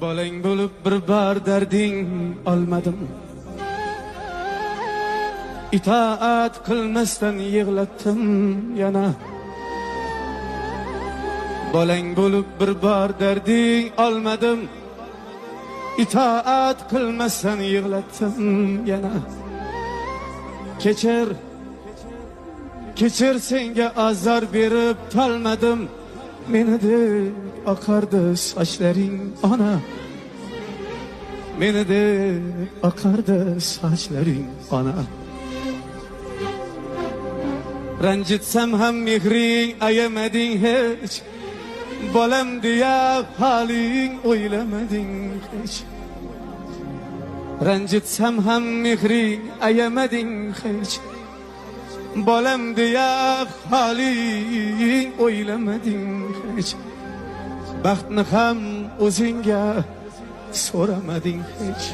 Bolang bo'lib bir bar darding olmadim. İtaat qilmasdan yig'latdim yana. Bolang bo'lib bir bar darding olmadim. İtaat qilmasdan yig'latdim yana. Kechir senga azor berib tolmadim. Meni deb oqardi sochlaring ona. Meni deb oqardi sochlaring ona. Ranjitsam ham mehring ayamading hech. Bolam deya haling o'ylamading hech. Ranjitsam ham mehring ayamading hech. Bolam deya haling o'ylamading hech. Baxtni ham o'zingga so'ramading hech.